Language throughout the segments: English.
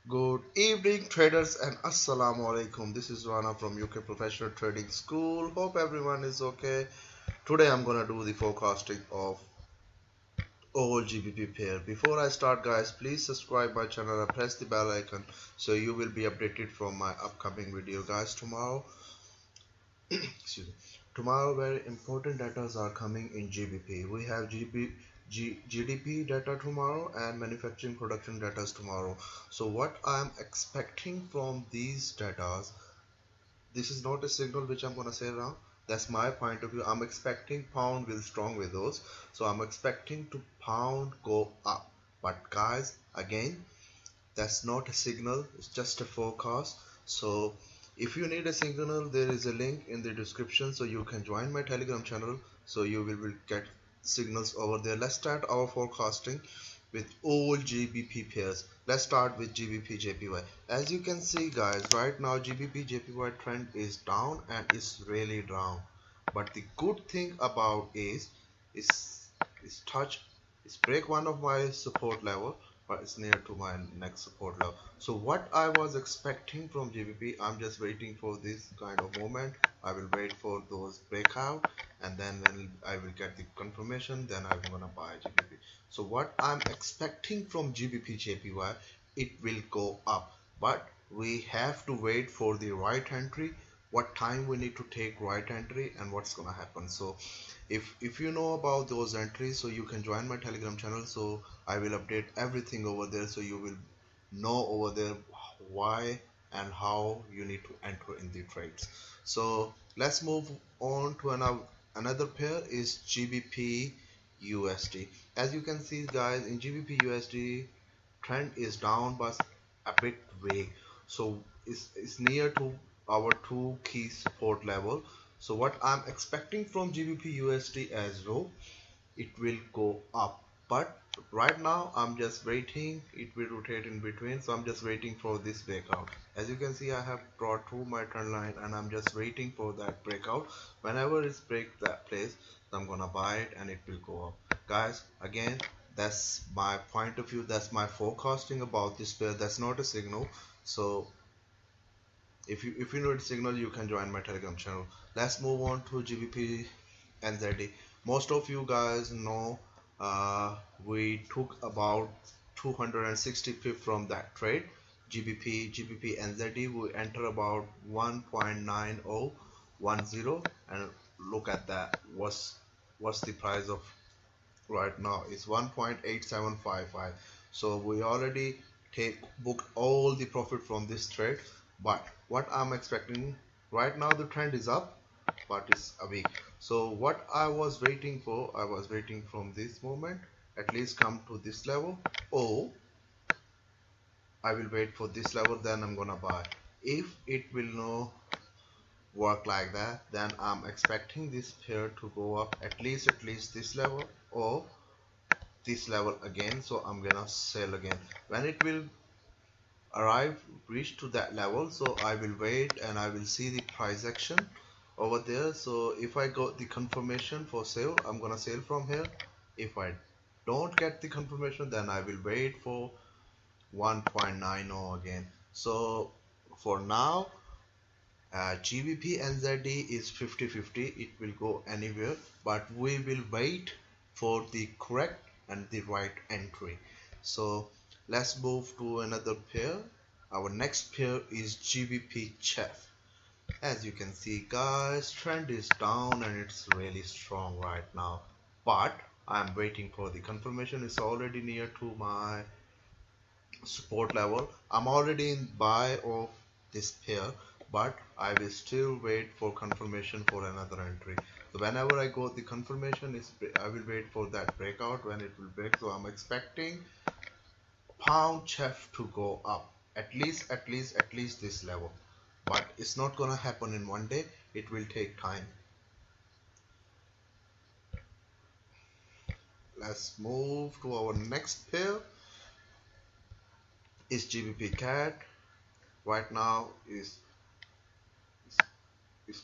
Good evening, traders, and Assalamu alaikum. This is Rana from UK Professional Trading School. Hope everyone is okay. Today I'm gonna do the forecasting of all GBP pair. Before I start, guys, please subscribe my channel and press the bell icon so you will be updated from my upcoming video, guys. Tomorrow, excuse me. Tomorrow, very important data are coming in GBP. We have GDP data tomorrow and manufacturing production data tomorrow. So what I'm expecting from these data, this is not a signal which I'm gonna say now. That's my point of view. I'm expecting pound will strong with those. So I'm expecting to pound go up. But guys, again, that's not a signal, it's just a forecast. So if you need a signal, there is a link in the description so you can join my telegram channel so you will get signals over there. Let's start our forecasting with all GBP pairs. Let's start with GBP JPY. As you can see, guys, right now GBP JPY trend is down and is really down, but the good thing about is touch is break one of my support level, but it's near to my next support level. So what I was expecting from GBP, I'm just waiting for this kind of moment. I will wait for those breakout, and then when I will get the confirmation, then I'm gonna buy GBP. So what I'm expecting from GBP JPY, it will go up, but we have to wait for the right entry, what time we need to take right entry, and what's gonna happen. So if you know about those entries, so you can join my telegram channel, so I will update everything over there, so you will know over there why and how you need to enter in the trades. So let's move on to another pair is GBP USD. As you can see, guys, in GBP USD trend is down but a bit weak, so it's near to our two key support level. So what I'm expecting from GBP USD as well, it will go up, but right now I'm just waiting, it will rotate in between, so I'm just waiting for this breakout. As you can see, I have brought through my trend line and I'm just waiting for that breakout. Whenever it's break that place, I'm gonna buy it and it will go up. Guys, again, that's my point of view, that's my forecasting about this pair. That's not a signal. So if you need a signal, you can join my telegram channel. Let's move on to GBP NZD. Most of you guys know, we took about 260 pip from that trade. GBP NZD, we enter about 1.9010, and look at that, what's the price of right now? It's 1.8755. So we already take booked all the profit from this trade. But what I'm expecting, right now the trend is up, but it's a week. So what I was waiting for, I was waiting from this moment at least come to this level. Oh, I will wait for this level, then I'm gonna buy. If it will no work like that, then I'm expecting this pair to go up at least this level or this level again. So I'm gonna sell again when it will arrive reach to that level. So I will wait and I will see the price action over there. So if I got the confirmation for sale, I'm gonna sell from here. If I don't get the confirmation, then I will wait for 1.90 again. So for now, GBP NZD is 50-50, it will go anywhere, but we will wait for the correct and the right entry. So let's move to another pair. Our next pair is GBP CHF. As you can see, guys, trend is down and it's really strong right now, but I'm waiting for the confirmation. It's already near to my support level. I'm already in buy of this pair, but I will still wait for confirmation for another entry. So whenever I go the confirmation is, I will wait for that breakout when it will break. So I'm expecting pound chef to go up at least this level, but it's not gonna happen in one day, it will take time. Let's move to our next pair is GBP CAD. Right now is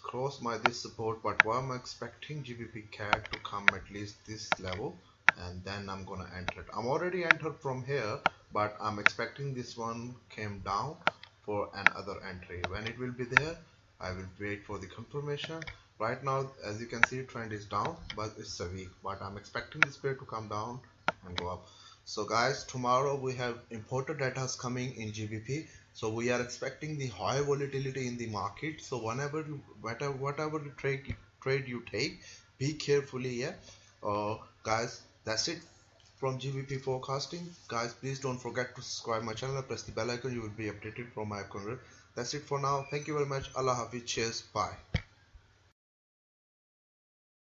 crossed my this support, but what I'm expecting GBP CAD to come at least this level, and then I'm gonna enter it. I'm already entered from here, but I'm expecting this one came down for another entry. When it will be there, I will wait for the confirmation. Right now, as you can see, trend is down, but it's a week, but I'm expecting this pair to come down and go up. So guys, tomorrow we have important data coming in GBP, so we are expecting the high volatility in the market. So whatever you trade you take, be carefully. Yeah, guys, that's it from GBP forecasting. Guys, please don't forget to subscribe my channel and press the bell icon. You will be updated from my upcoming. That's it for now. Thank you very much. Allah Hafiz. Cheers. Bye.